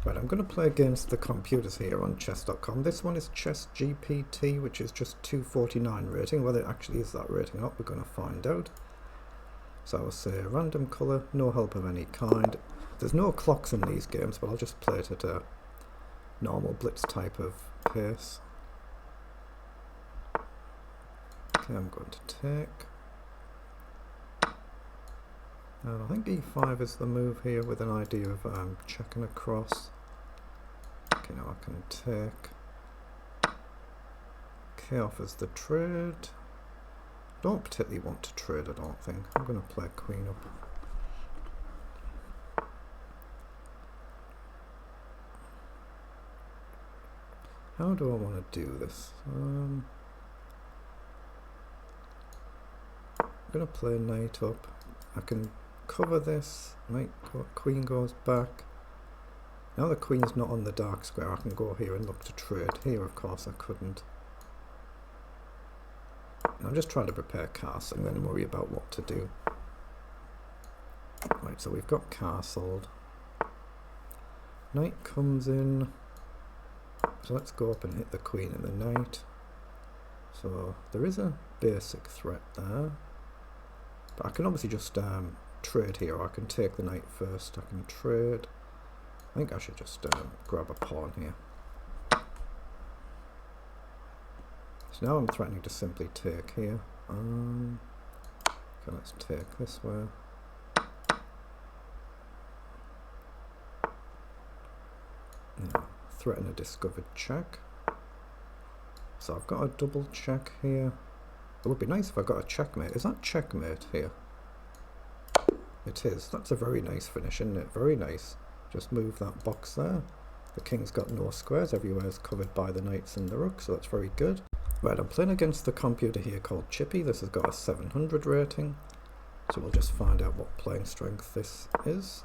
Right, I'm going to play against the computers here on chess.com. This one is chessgpt, which is just 249 rating. Whether it actually is that rating or not, we're going to find out. So I'll say random colour, no help of any kind. There's no clocks in these games, but I'll just play it at a normal blitz type of pace. Okay, I'm going to take. And I think e5 is the move here with an idea of checking across. Okay, now I can take. K offers the trade. Don't particularly want to trade, I don't think. I'm going to play queen up. How do I want to do this? I'm going to play knight up. I can cover this. Queen goes back. Now the queen's not on the dark square, I can go here and look to trade. Here, of course, I couldn't. I'm just trying to prepare castle and then worry about what to do. Right, so we've got castled. Knight comes in. So let's go up and hit the queen and the knight. So there is a basic threat there. But I can obviously just trade here, or I can take the knight first. I can trade. I think I should just grab a pawn here. So now I'm threatening to simply take here. Okay, let's take this way. Now, threaten a discovered check. So I've got a double check here. It would be nice if I got a checkmate. Is that checkmate here? It is. That's a very nice finish, isn't it? Very nice. Just move that box there. The king's got no squares. Everywhere is covered by the knights and the rooks, so that's very good. Right, I'm playing against the computer here called Chippy. This has got a 700 rating. So we'll just find out what playing strength this is.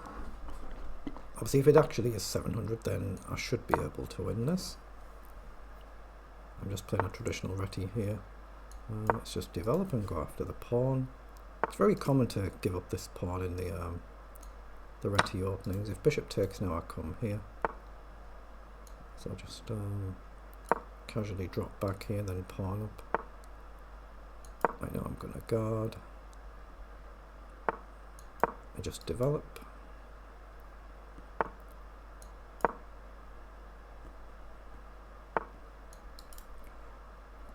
Obviously, if it actually is 700, then I should be able to win this. I'm just playing a traditional reti here. Let's just develop and go after the pawn. It's very common to give up this pawn in the reti openings. If bishop takes now, I come here. So I'll just casually drop back here, then pawn up. I know I'm going to guard. I just develop.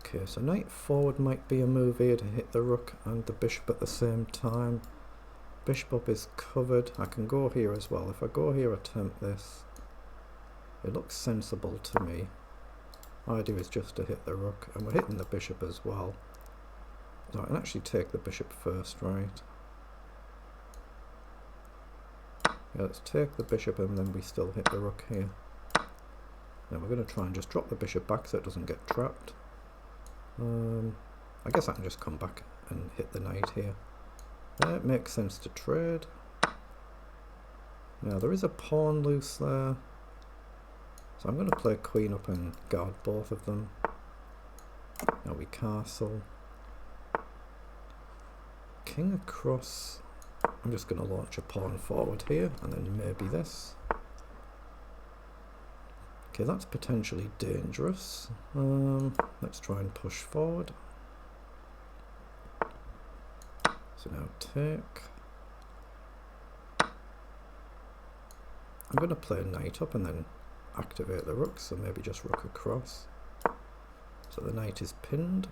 Okay, so knight forward might be a move here to hit the rook and the bishop at the same time. Bishop up is covered. I can go here as well. If I go here, attempt this. It looks sensible to me. My idea is just to hit the rook, and we're hitting the bishop as well. So I can actually take the bishop first, right? Yeah, let's take the bishop and then we still hit the rook here. Now we're going to try and just drop the bishop back so it doesn't get trapped. I guess I can just come back and hit the knight here. It makes sense to trade. Now there is a pawn loose there. So I'm going to play queen up and guard both of them. Now we castle. King across. I'm just going to launch a pawn forward here and then maybe this. Okay, that's potentially dangerous. Let's try and push forward. So now take. I'm going to play a knight up and then activate the rook, so maybe just rook across. So the knight is pinned.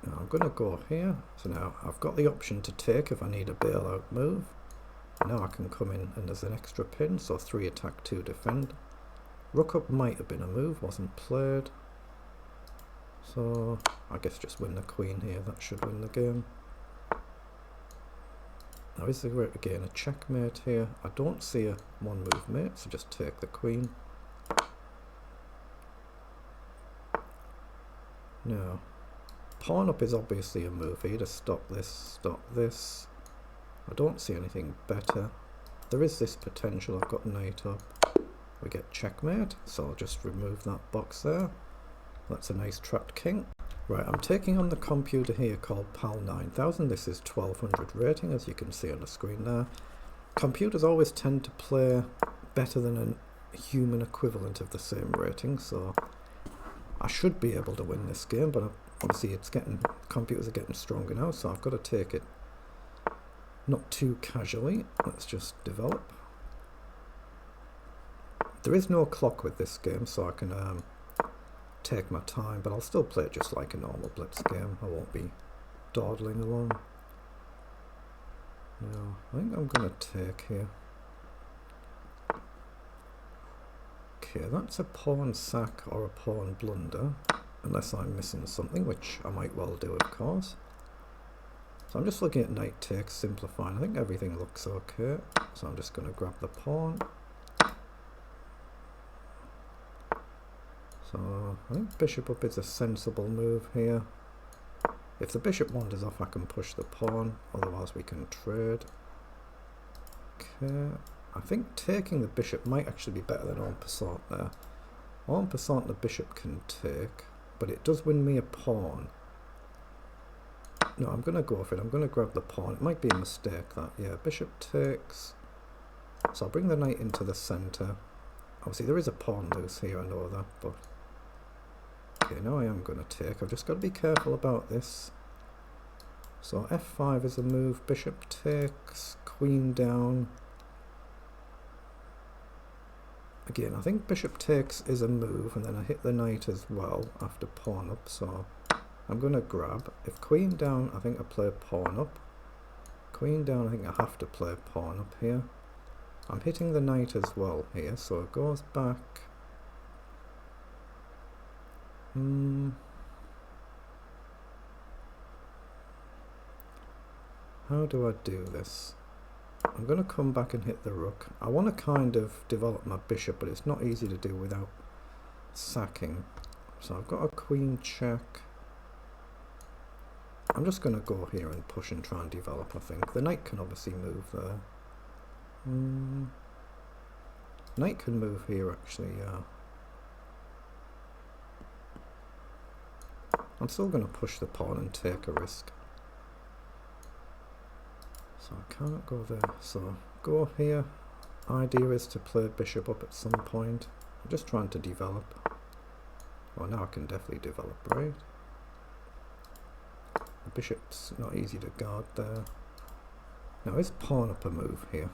Now I'm going to go here. So now I've got the option to take if I need a bailout move. Now I can come in and there's an extra pin, so 3 attack, 2 defend. Rook up might have been a move, wasn't played. So I guess just win the queen here, that should win the game. Now is there again a checkmate here? I don't see a one move mate, so just take the queen. Now, pawn up is obviously a move here to stop this, stop this. I don't see anything better. There is this potential. I've got knight up. We get checkmate, so I'll just remove that box there. That's a nice trapped king. Right, I'm taking on the computer here called paulw7uk. This is 1200 rating, as you can see on the screen there. Computers always tend to play better than a human equivalent of the same rating, so I should be able to win this game, but obviously computers are getting stronger now, so I've got to take it not too casually. Let's just develop. There is no clock with this game, so I can take my time, but I'll still play it just like a normal Blitz game. I won't be dawdling along. No, I think I'm going to take here. Okay, that's a pawn sack or a pawn blunder, unless I'm missing something, which I might well do, of course. So I'm just looking at knight takes, simplifying. I think everything looks okay, so I'm just going to grab the pawn. So I think bishop up is a sensible move here. If the bishop wanders off, I can push the pawn, otherwise we can trade. Okay, I think taking the bishop might actually be better than en passant there. En passant the bishop can take, but it does win me a pawn. No, I'm going to go for it. I'm going to grab the pawn. It might be a mistake that. Yeah, bishop takes. So I'll bring the knight into the centre. Obviously there is a pawn loose here, I know that, but okay, now I am going to take. I've just got to be careful about this. So f5 is a move, bishop takes, queen down. Again, I think bishop takes is a move, and then I hit the knight as well after pawn up, so I'm going to grab. If queen down, I think I play pawn up. Queen down, I think I have to play pawn up here. I'm hitting the knight as well here, so it goes back. How do I do this? I'm going to come back and hit the rook. I want to kind of develop my bishop, but it's not easy to do without sacking. So I've got a queen check. I'm just going to go here and push and try and develop, I think. The knight can obviously move there. Knight can move here, actually, yeah. I'm still going to push the pawn and take a risk. So I can't go there. So go here. Idea is to play bishop up at some point. I'm just trying to develop. Oh, now I can definitely develop, right? The bishop's not easy to guard there. Now is pawn up a move here?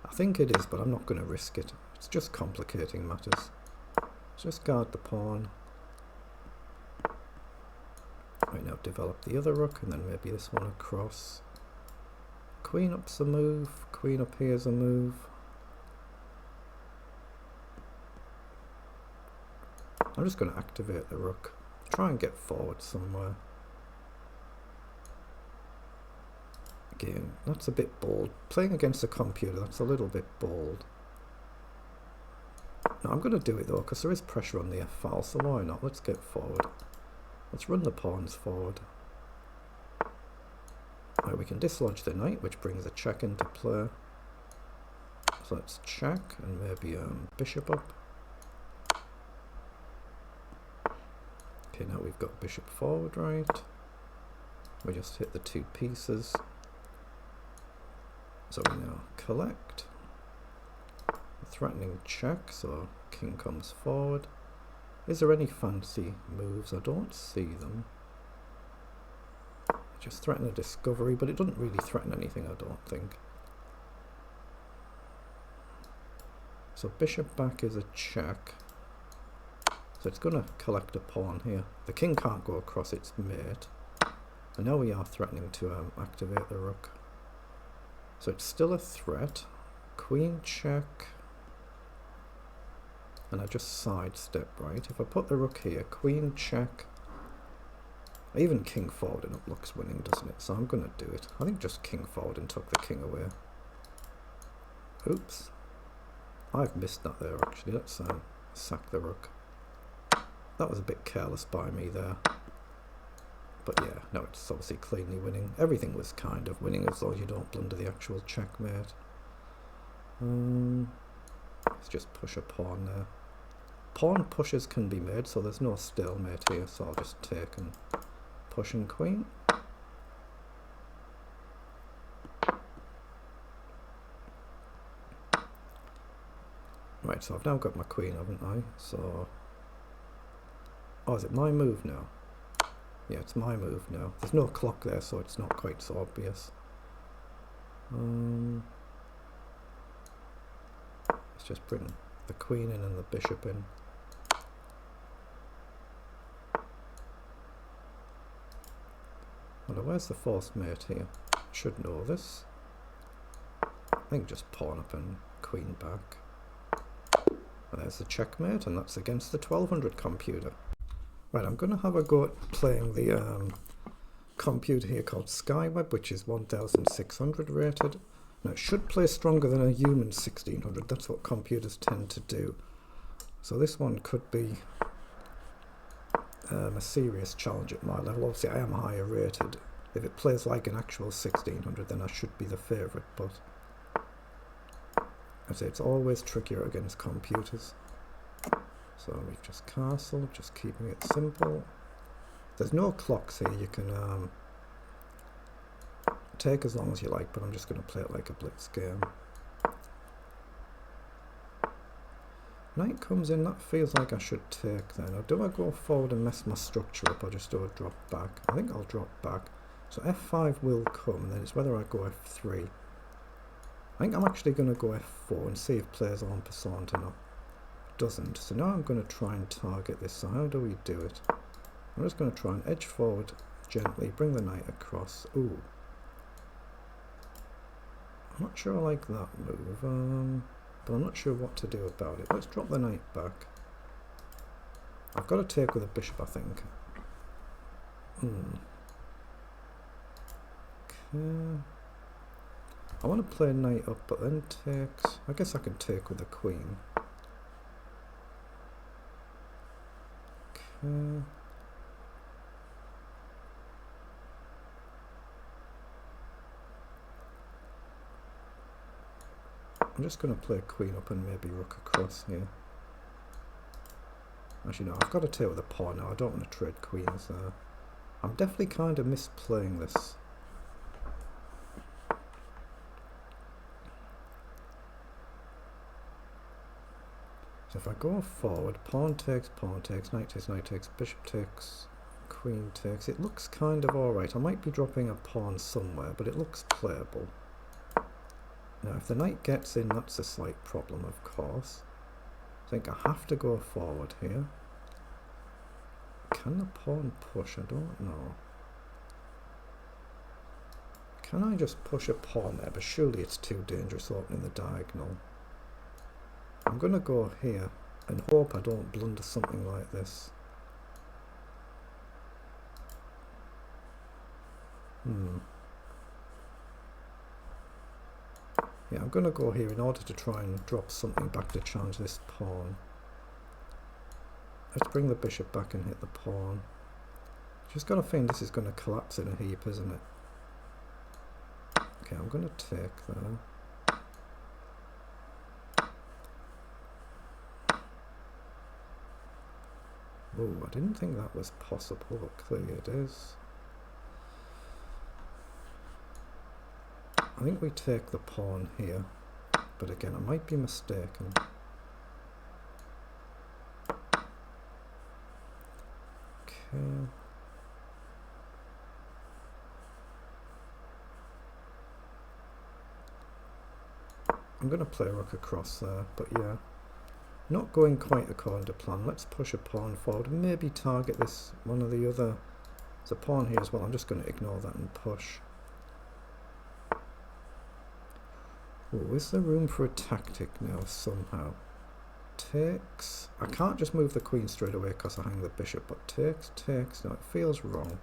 I think it is, but I'm not going to risk it. It's just complicating matters. Just guard the pawn. Right, now develop the other rook, and then maybe this one across. Queen up's a move. Queen up here's a move. I'm just going to activate the rook. Try and get forward somewhere. Again, that's a bit bold. Playing against a computer, that's a little bit bold. No, I'm going to do it though, because there is pressure on the f-file, so why not? Let's get forward. Let's run the pawns forward. Right, we can dislodge the knight, which brings a check into play. So let's check, and maybe bishop up. Okay, now we've got bishop forward, right? We just hit the two pieces. So we now collect. Threatening check, so king comes forward. Is there any fancy moves? I don't see them. Just threaten a discovery, but it doesn't really threaten anything, I don't think. So bishop back is a check. So it's going to collect a pawn here. The king can't go across its mate. And now we are threatening to activate the rook. So it's still a threat. Queen check. And I just sidestep, right? If I put the rook here, queen check. Even king forward and up looks winning, doesn't it? So I'm going to do it. I think just king forward and took the king away. Oops. I've missed that there, actually. Let's sack the rook. That was a bit careless by me there. But yeah, no, it's obviously cleanly winning. Everything was kind of winning as long as you don't blunder the actual checkmate. Let's just push a pawn there. Pawn pushes can be made, so there's no stalemate here, so I'll just take and push and queen. Right, so I've now got my queen, haven't I? So, oh, is it my move now? Yeah, it's my move now. There's no clock there, so it's not quite so obvious. Let's just bring the queen in and the bishop in. Well, where's the fourth mate here? Should know this. I think just pawn up and queen back. And there's the checkmate, and that's against the 1200 computer. Right, I'm going to have a go at playing the computer here called Skyweb, which is 1600 rated. Now, it should play stronger than a human 1600. That's what computers tend to do. So this one could be a serious challenge at my level. Obviously, I am higher rated. If it plays like an actual 1600, then I should be the favourite, but I say it's always trickier against computers. So we've just castled, just keeping it simple. There's no clocks here. You can take as long as you like, but I'm just going to play it like a blitz game. Knight comes in, that feels like I should take then. Or do I go forward and mess my structure up, or just do a drop back? I think I'll drop back. So f5 will come, and then it's whether I go f3. I think I'm actually going to go f4 and see if plays en passant or not. Doesn't. So now I'm going to try and target this. So how do we do it? I'm just going to try and edge forward gently, bring the knight across. Ooh. I'm not sure I like that move, but I'm not sure what to do about it. Let's drop the knight back. I've got to take with a bishop, I think. Okay. I want to play knight up, but then takes... I guess I can take with the queen. Okay. I'm just going to play queen up and maybe rook across here. Actually, no, I've got to take with a pawn now. I don't want to trade queens there. I'm definitely kind of misplaying this. So if I go forward, pawn takes, knight takes, bishop takes, queen takes. It looks kind of alright. I might be dropping a pawn somewhere, but it looks playable. Now, if the knight gets in, that's a slight problem, of course. I think I have to go forward here. Can the pawn push? I don't know. Can I just push a pawn there? But surely it's too dangerous opening the diagonal. I'm going to go here and hope I don't blunder something like this. Yeah, I'm going to go here in order to try and drop something back to challenge this pawn. Let's bring the bishop back and hit the pawn. Just got a feeling this is going to collapse in a heap, isn't it? Okay, I'm going to take there. Oh, I didn't think that was possible, but clearly it is. I think we take the pawn here, but again, I might be mistaken. Okay. I'm going to play rook across there, but yeah. Not going quite according to plan. Let's push a pawn forward and maybe target this one or the other. There's a pawn here as well. I'm just going to ignore that and push. Oh, is there room for a tactic now somehow? Takes. I can't just move the queen straight away because I hang the bishop, but takes. No, it feels wrong.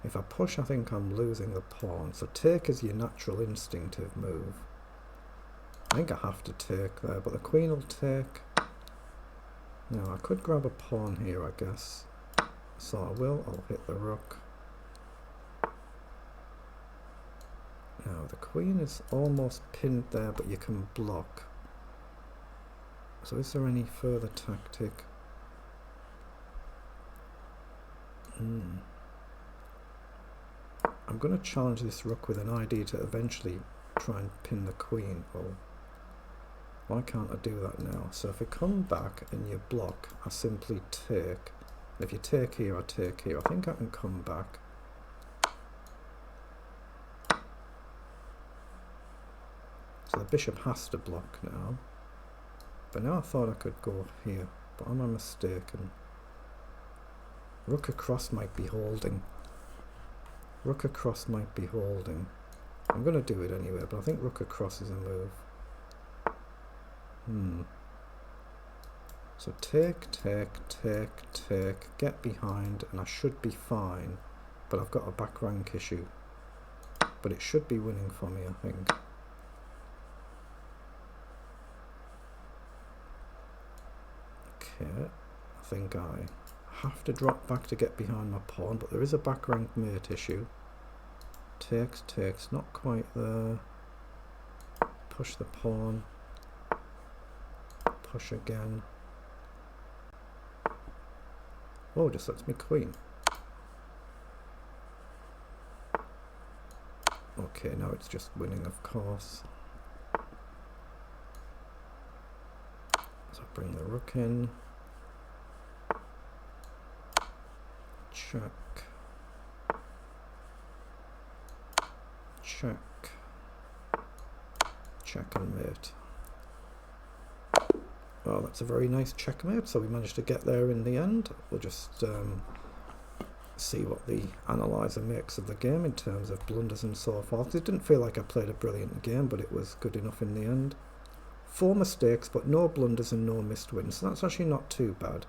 If I push, I think I'm losing the pawn. So take is your natural instinctive move. I think I have to take there, but the queen will take. Now, I could grab a pawn here, I guess. So I will. I'll hit the rook. Now, the queen is almost pinned there, but you can block. So is there any further tactic? I'm going to challenge this rook with an idea to eventually try and pin the queen. Oh. Why can't I do that now? So if I come back and you block, I simply take. And if you take here, I take here. I think I can come back. So the bishop has to block now. But now I thought I could go here. But am I mistaken? Rook across might be holding. Rook across might be holding. I'm going to do it anyway, but I think rook across is a move. So take, get behind, and I should be fine. But I've got a back rank issue. But it should be winning for me, I think. Okay, I think I have to drop back to get behind my pawn, but there is a back rank mate issue. Takes, not quite there. Push the pawn. Push again. Oh, just lets me queen. Okay, now it's just winning, of course. So bring the rook in. Check. Check. Check and mate. Well, that's a very nice checkmate, so we managed to get there in the end. We'll just see what the analyzer makes of the game in terms of blunders and so forth. It didn't feel like I played a brilliant game, but it was good enough in the end. 4 mistakes, but no blunders and no missed wins, so that's actually not too bad.